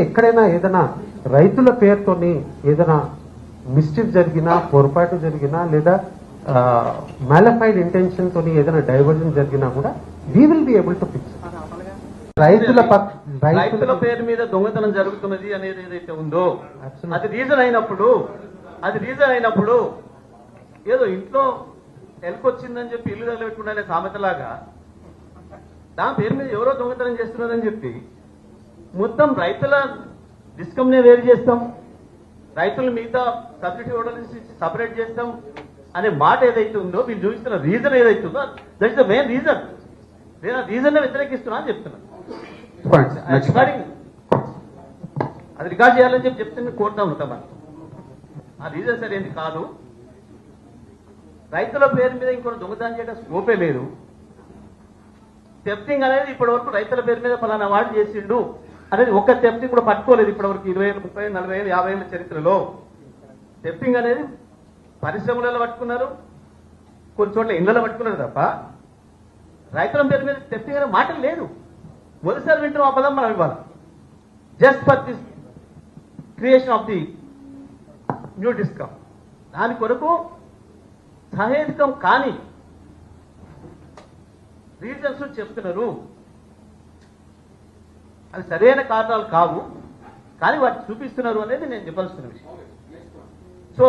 ఎక్కడైనా ఏదైనా రైతుల పేరుతోని ఏదైనా మిస్టేక్ జరిగినా, పొరపాటు జరిగినా, లేదా మ్యాలిఫైడ్ ఇంటెన్షన్ తోని ఏదైనా డైవర్జన్ జరిగినా కూడా we will be able to fix. రైతుల పేరు మీద దొంగతనం జరుగుతున్నది అనేది ఏదైతే ఉందో అది రీజన్ అయినప్పుడు ఏదో ఇంట్లో ఎలుకొచ్చిందని చెప్పి ఇల్లు తగలబెట్టుకునే సామెతలాగా దాని పేరు మీద ఎవరో దొంగతనం చేస్తున్నారని చెప్పి మొత్తం రైతుల డిస్కమ్నే వేరు చేస్తాం, రైతులు మిగతా సబ్సిడీ హోల్డర్ నుంచి సపరేట్ చేస్తాం అనే మాట ఏదైతే ఉందో వీళ్ళు చూపిస్తున్న రీజన్ ఏదైతే ఉందో that is the main reason. నేను ఆ రీజన్ వ్యతిరేకిస్తున్నా అని చెప్తున్నాను. అది రికార్డ్ చేయాలని చెప్తే కోరుతా ఉంటాం. ఆ రీజన్ సరైనది కాదు. రైతుల పేరు మీద ఇంకొక దొంగతనం చేయడం స్కోపే లేదు. థెఫ్టింగ్ అనేది ఇప్పటి వరకు రైతుల పేరు మీద ఫలానా వాడు చేసిండు అనేది ఒక్క థెఫ్టింగ్ కూడా పట్టుకోలేదు ఇప్పటి వరకు 20 ఏళ్ళు, 30 ఏళ్ళు, 40 ఏళ్ళు, 50 ఏళ్ళ చరిత్రలో. థెఫ్టింగ్ అనేది పరిశ్రమలలో పట్టుకున్నారు, కొన్ని చోట్ల ఇళ్లలో పట్టుకున్నారు తప్ప రైతుల పేరు మీద థెఫ్టింగ్ అనే మాట లేదు. మొదటిసారి వింటున్నాం ఆ పదం మనం ఇవ్వాలి. Just for this creation of the new discom. దాని కొరకు సహేతుకం కాని రీజన్స్ చెప్తున్నారు. అది సరైన కారణాలు కావు, కానీ వాటిని చూపిస్తున్నారు అనేది నేను చెప్పాల్సిన విషయం. సో